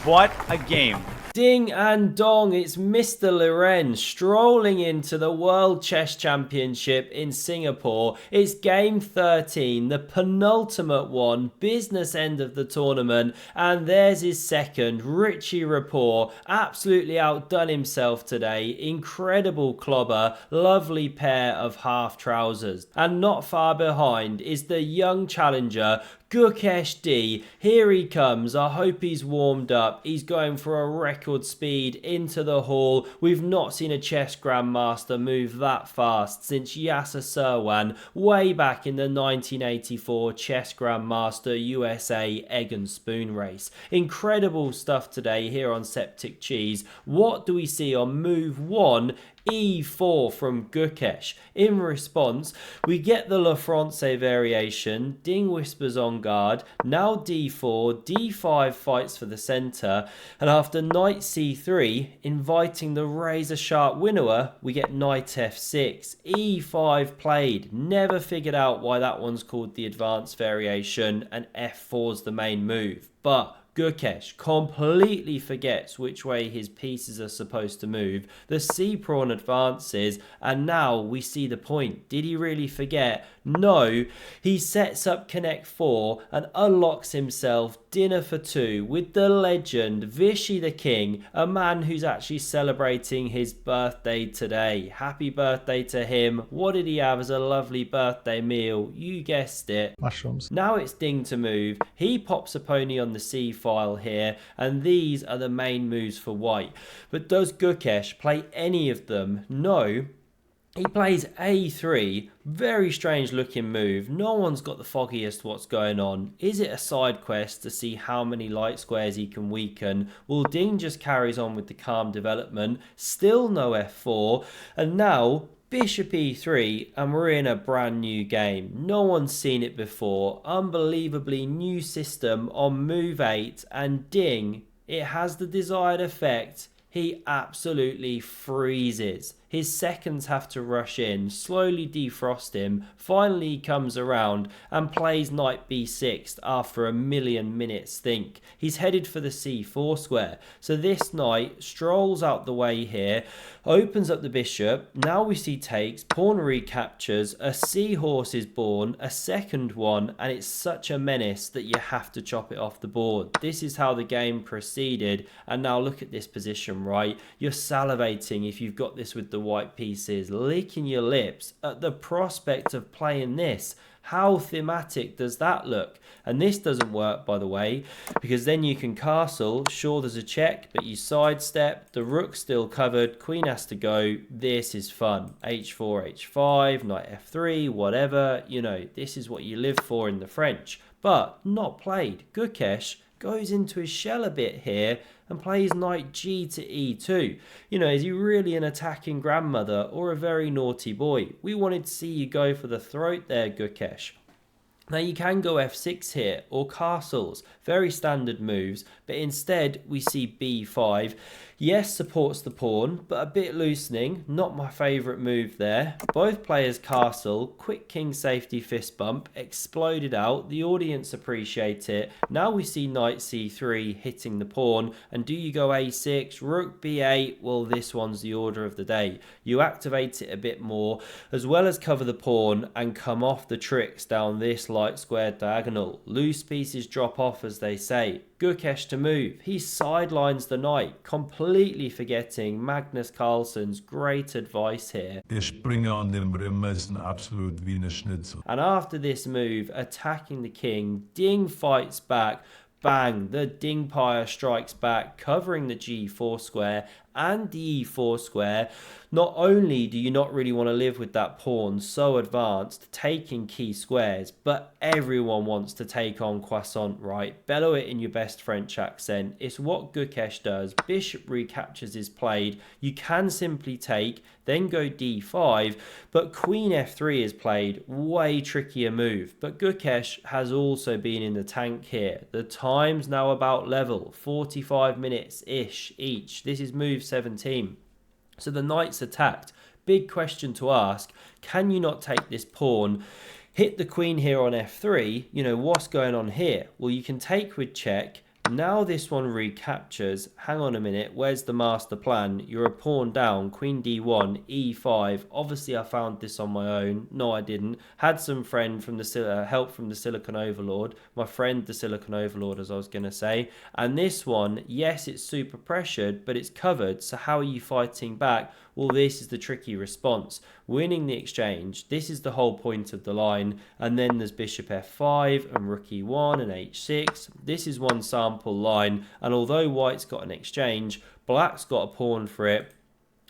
What a game. Ding and dong, it's Mr. Liren strolling into the World Chess Championship in Singapore. It's game 13, the penultimate one, business end of the tournament, and there's his second, Richie Rapport. Absolutely outdone himself today. Incredible clobber, lovely pair of half trousers. And not far behind is the young challenger, Gukesh D. Here he comes. I hope he's warmed up. He's going for a record speed into the hall. We've not seen a chess grandmaster move that fast since Yasser Serwan way back in the 1984 chess grandmaster USA egg and spoon race. Incredible stuff today here on Septic Cheese. What do we see on move 1? E4 from Gukesh. In response, we get the La France variation. Ding whispers on guard. Now D4, D5 fights for the centre, and after knight C3, inviting the razor sharp winnower, we get knight F6. E5 played. Never figured out why that one's called the advanced variation, and F4's the main move. But Gukesh completely forgets which way his pieces are supposed to move. The c-pawn advances, and now we see the point. Did he really forget? No. He sets up connect 4 and unlocks himself dinner for 2 with the legend Vishy the King, a man who's actually celebrating his birthday today. Happy birthday to him. What did he have as a lovely birthday meal? You guessed it. Mushrooms. Now it's Ding to move. He pops a pony on the c file here, and these are the main moves for white. But does Gukesh play any of them? No. He plays A3, very strange looking move. No one's got the foggiest what's going on. Is it a side quest to see how many light squares he can weaken? Well, Ding just carries on with the calm development. Still no F4, and now Bishop E3, and we're in a brand new game. No one's seen it before. Unbelievably new system on move 8, and Ding, it has the desired effect. He absolutely freezes. His seconds have to rush in, slowly defrost him. Finally he comes around and plays knight b6 after a million minutes think. He's headed for the c4 square. So this knight strolls out the way here, opens up the bishop. Now we see takes, pawn recaptures, a seahorse is born, a second one, and it's such a menace that you have to chop it off the board. This is how the game proceeded, and now look at this position, right? You're salivating if you've got this with the white pieces, licking your lips at the prospect of playing this. How thematic does that look? And this doesn't work, by the way, because then you can castle. Sure, there's a check, but you sidestep. The rook's still covered. Queen has to go. This is fun. H4, H5, knight F3, whatever. You know, this is what you live for in the French. But not played. Gukesh goes into his shell a bit here and plays knight G to E2. You know, is he really an attacking grandmother or a very naughty boy? We wanted to see you go for the throat there, Gukesh. Now you can go F6 here or castles, very standard moves, but instead we see B5. Yes, supports the pawn, but a bit loosening, not my favourite move there. Both players castle, quick king safety fist bump, exploded out, the audience appreciate it. Now we see knight C3 hitting the pawn, and do you go A6, rook B8? Well, this one's the order of the day. You activate it a bit more, as well as cover the pawn and come off the tricks down this light squared diagonal. Loose pieces drop off, as they say. Gukesh to move. He sidelines the knight, completely forgetting Magnus Carlsen's great advice here. Der Springer an dem Rimmer ist ein absolut Wiener Schnitzel. And after this move, attacking the king, Ding fights back. Bang, the Dingpire strikes back, covering the G4 square and the E4 square. Not only do you not really want to live with that pawn so advanced, taking key squares, but everyone wants to take on Croissant, right? Bellow it in your best French accent. It's what Gukesh does. Bishop recaptures is played. You can simply take, then go D5, but Queen F3 is played. Way trickier move. But Gukesh has also been in the tank here. The time's now about level, 45 minutes-ish each. This is move 17. So the knight's attacked. Big question to ask, can you not take this pawn, hit the queen here on F3? You know, what's going on here? Well, you can take with check, Now this one recaptures. Hang on a minute, where's the master plan? You're a pawn down, queen d1, e5. Obviously I found this on my own. No, I didn't. Had some help from the Silicon Overlord. My friend the Silicon Overlord, as I was going to say. And this one, yes, it's super pressured, but it's covered. So how are you fighting back? Well, this is the tricky response. Winning the exchange, this is the whole point of the line. And then there's bishop f5 and rook e1 and h6. This is one sample line. And although white's got an exchange, black's got a pawn for it.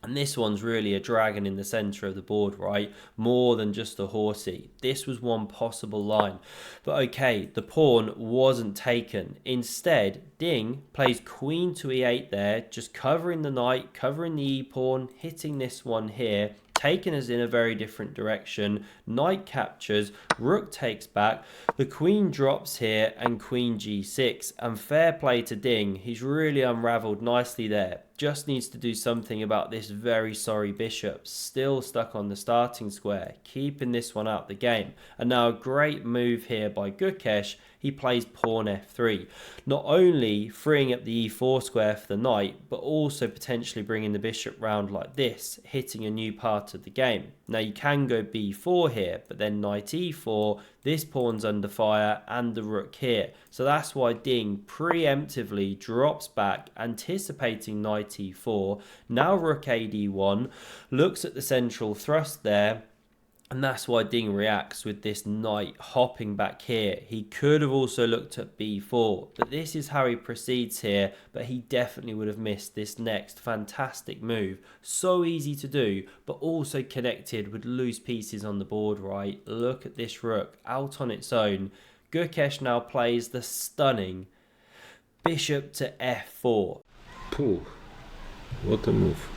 And this one's really a dragon in the centre of the board, right? More than just a horsey. This was one possible line. But okay, the pawn wasn't taken. Instead, Ding plays queen to e8 there, just covering the knight, covering the e-pawn, hitting this one here, taking us in a very different direction. Knight captures, rook takes back, the queen drops here, and queen g6. And fair play to Ding, he's really unravelled nicely there. Just needs to do something about this very sorry bishop, still stuck on the starting square, keeping this one out the game. And now a great move here by Gukesh. He plays pawn f3, not only freeing up the e4 square for the knight, but also potentially bringing the bishop round like this, hitting a new part of the game. Now you can go b4 here, but then knight e4, this pawn's under fire, and the rook here. So that's why Ding preemptively drops back, anticipating knight e4. Now rook a d1, looks at the central thrust there, and that's why Ding reacts with this knight hopping back here. He could have also looked at b4, but this is how he proceeds here. But he definitely would have missed this next fantastic move. So easy to do, but also connected with loose pieces on the board, right? Look at this rook out on its own. Gukesh now plays the stunning bishop to f4. Pooh, what a move.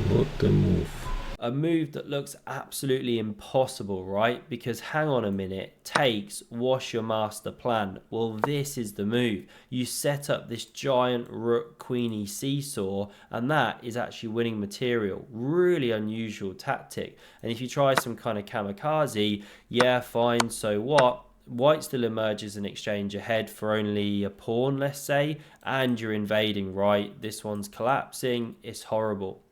What a move. A move that looks absolutely impossible, right? Because hang on a minute, takes, what's your master plan? Well, this is the move. You set up this giant rook queenie seesaw, and that is actually winning material. Really unusual tactic. And if you try some kind of kamikaze, yeah, fine, so what? White still emerges an exchange ahead for only a pawn, let's say, and you're invading, right? This one's collapsing. It's horrible.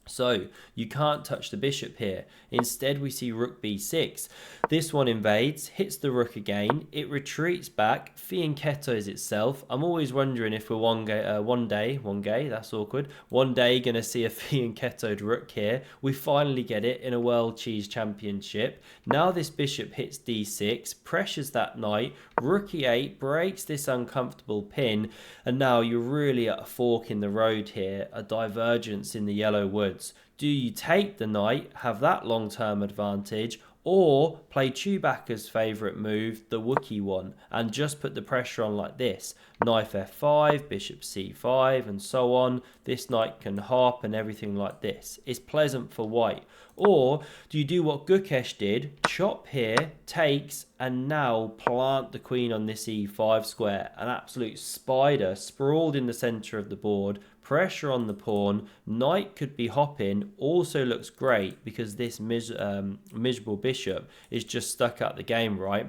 So you can't touch the bishop here. Instead, we see rook b6. This one invades, hits the rook again. It retreats back, fianchettos itself. I'm always wondering if we're one day, that's awkward. One day going to see a fianchettoed rook here. We finally get it in a World Cheese Championship. Now this bishop hits d6, pressures that knight. Rook e8 breaks this uncomfortable pin. And now you're really at a fork in the road here, a divergence in the yellow wood. Do you take the knight, have that long-term advantage, or play Chewbacca's favourite move, the Wookiee one, and just put the pressure on like this? Knight f5, bishop c5, and so on. This knight can hop and everything like this. It's pleasant for white. Or do you do what Gukesh did, chop here, takes, and now plant the queen on this e5 square? An absolute spider sprawled in the centre of the board, pressure on the pawn, knight could be hopping, also looks great because this miserable bishop is just stuck out the game, right?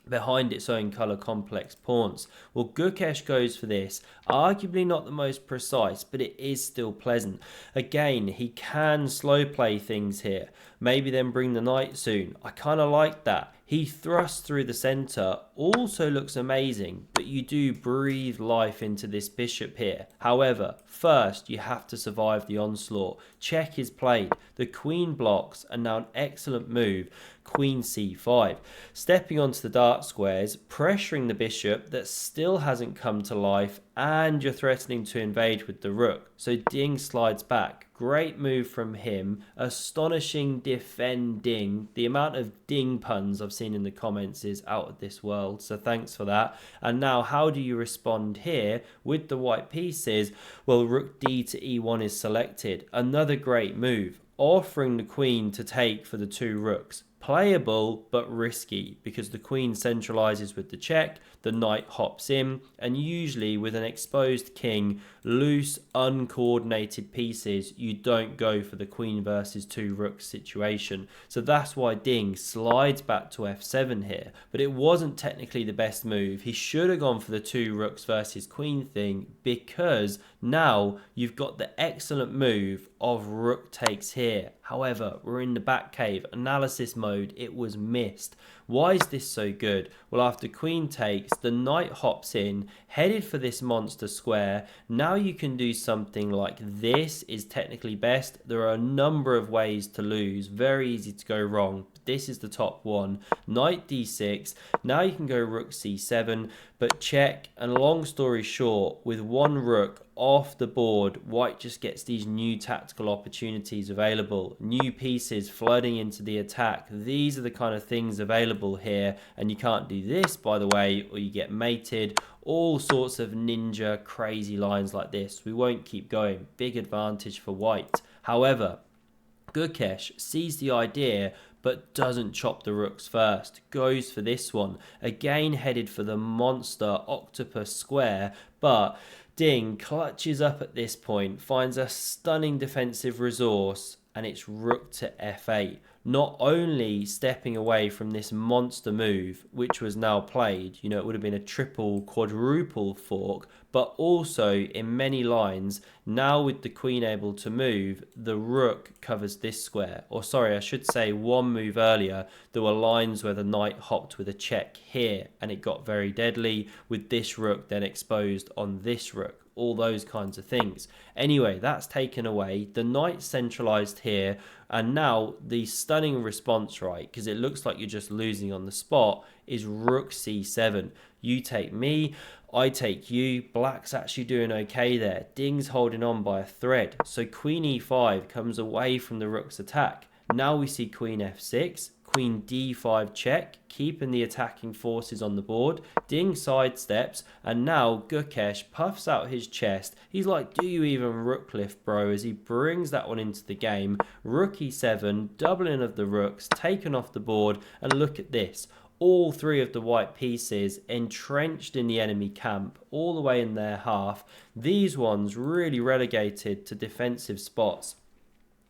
Behind its own colour complex pawns. Well, Gukesh goes for this. Arguably not the most precise, but it is still pleasant. Again, he can slow play things here. Maybe then bring the knight soon. I kind of like that. He thrusts through the centre, also looks amazing, but you do breathe life into this bishop here. However, first you have to survive the onslaught. Check is played. The queen blocks, and now an excellent move, queen c5. Stepping onto the dark squares, pressuring the bishop that still hasn't come to life, and you're threatening to invade with the rook. So Ding slides back. Great move from him. Astonishing defending. The amount of Ding puns I've seen in the comments is out of this world. So thanks for that. And now how do you respond here with the white pieces? Well, rook d to e1 is selected. Another great move. Offering the queen to take for the two rooks. Playable, but risky, because the queen centralizes with the check, the knight hops in, and usually with an exposed king, loose, uncoordinated pieces, you don't go for the queen versus 2 rooks situation. So that's why Ding slides back to f7 here, but it wasn't technically the best move. He should have gone for the 2 rooks versus queen thing, because now you've got the excellent move of rook takes here. However, we're in the back cave analysis mode, it was missed. Why is this so good? Well, after queen takes, the knight hops in, headed for this monster square. Now you can do something like this is technically best. There are a number of ways to lose, very easy to go wrong. This is the top one. Knight d6. Now you can go rook c7, but check. And long story short, with 1 rook off the board, white just gets these new tactical opportunities available. New pieces flooding into the attack. These are the kind of things available here. And you can't do this, by the way, or you get mated. All sorts of ninja crazy lines like this. We won't keep going. Big advantage for white. However, Gukesh sees the idea, but doesn't chop the rooks first. Goes for this one. Again headed for the monster octopus square, but Ding clutches up at this point, finds a stunning defensive resource, and it's rook to f8. Not only stepping away from this monster move, which was now played, you know, it would have been a triple, quadruple fork, but also in many lines, now with the queen able to move, the rook covers this square. Or sorry, I should say 1 move earlier, there were lines where the knight hopped with a check here, and it got very deadly, with this rook then exposed on this rook. All those kinds of things. Anyway, that's taken away. The knight centralized here, and now the stunning response, right, because it looks like you're just losing on the spot, is rook c7. You take me, I take you. Black's actually doing okay there. Ding's holding on by a thread. So queen e5 comes away from the rook's attack. Now we see queen f6. Queen d5 check, keeping the attacking forces on the board. Ding sidesteps, and now Gukesh puffs out his chest. He's like, do you even rook lift, bro? As he brings that one into the game. Rook e7, doubling of the rooks, taken off the board, and look at this. All 3 of the white pieces entrenched in the enemy camp, all the way in their half. These ones really relegated to defensive spots.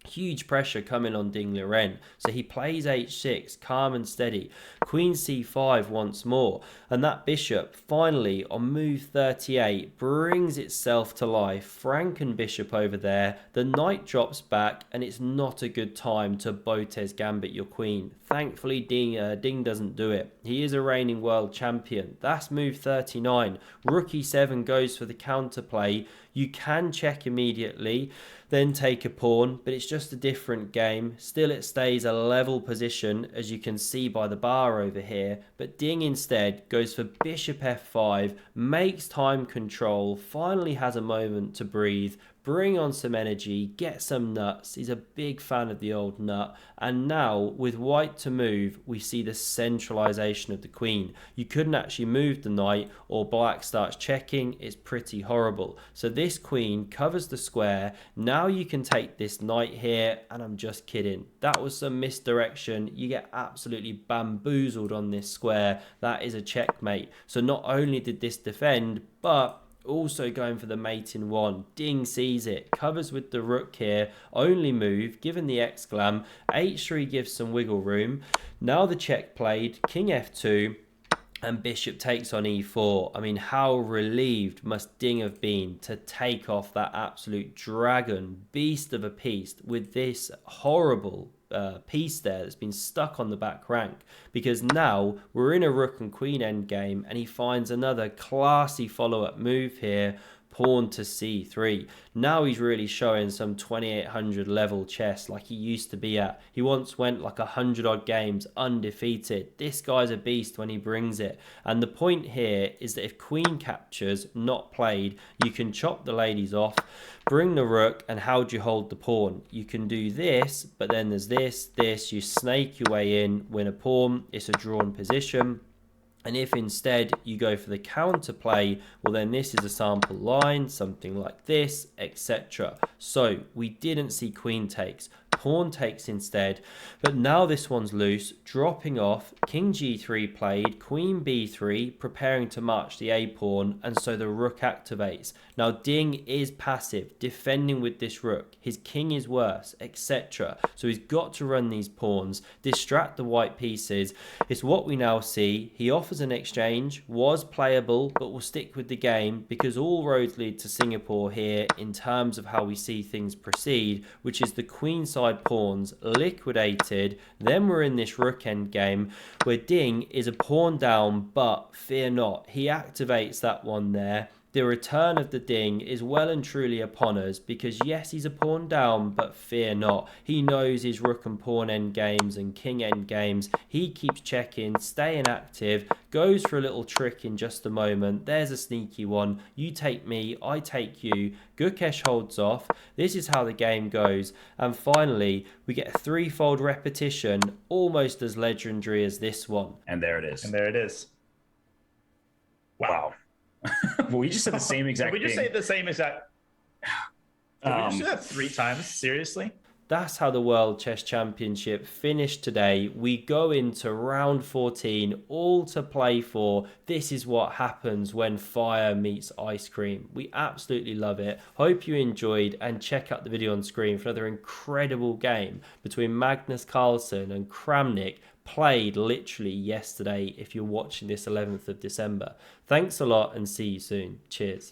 Huge pressure coming on Ding Liren. So he plays h6, calm and steady. Queen c5 once more. And that bishop, finally, on move 38, brings itself to life. Franken bishop over there. The knight drops back, and it's not a good time to Botez gambit your queen. Thankfully, Ding doesn't do it. He is a reigning world champion. That's move 39. Rook e7 goes for the counterplay. You can check immediately, then take a pawn, but it's just a different game. Still, it stays a level position, as you can see by the bar over here. But Ding instead goes for bishop f5, makes time control, finally has a moment to breathe, bring on some energy, get some nuts. He's a big fan of the old nut. And now, with white to move, we see the centralization of the queen. You couldn't actually move the knight, or black starts checking. It's pretty horrible. So this queen covers the square. Now you can take this knight here, and I'm just kidding. That was some misdirection. You get absolutely bamboozled on this square. That is a checkmate. So not only did this defend, but also going for the mate in 1. Ding sees it, covers with the rook here, only move, given the exclam. h3 gives some wiggle room. Now the check played, king f2, and bishop takes on e4. I mean, how relieved must Ding have been to take off that absolute dragon beast of a piece with this horrible piece there that's been stuck on the back rank, because now we're in a rook and queen endgame, and he finds another classy follow-up move here, pawn to c3. Now he's really showing some 2800 level chess like he used to be at. He once went like 100 odd games undefeated. This guy's a beast when he brings it. And the point here is that if queen captures, not played, you can chop the ladies off, bring the rook, and how do you hold the pawn? You can do this, but then there's this, you snake your way in, win a pawn, it's a drawn position. And if instead you go for the counterplay, well then this is a sample line, something like this, etc. So we didn't see queen takes. pawn takes instead, but now this one's loose, dropping off, king g3 played, queen b3, preparing to march the a pawn, and so the rook activates. Now Ding is passive, defending with this rook, his king is worse, etc. So he's got to run these pawns, distract the white pieces. It's what we now see. He offers an exchange, was playable, but will stick with the game because all roads lead to Singapore here in terms of how we see things proceed, which is the queenside pawns liquidated. Then we're in this rook end game where Ding is a pawn down, but fear not, he activates that one there. The return of the Ding is well and truly upon us because yes, he's a pawn down, but fear not. He knows his rook and pawn end games and king end games. He keeps checking, staying active, goes for a little trick in just a moment. There's a sneaky one. You take me, I take you. Gukesh holds off. This is how the game goes. And finally, we get a threefold repetition, almost as legendary as this one. And there it is. And there it is. Wow. Well, we just said the same exact Did we just thing. say the same exact? Did we just do that 3 times? Seriously? That's how the World Chess Championship finished today. We go into round 14, all to play for. This is what happens when fire meets ice cream. We absolutely love it. Hope you enjoyed, and check out the video on screen for another incredible game between Magnus Carlsen and Kramnik, played literally yesterday if you're watching this 11th of December. Thanks a lot and see you soon. Cheers.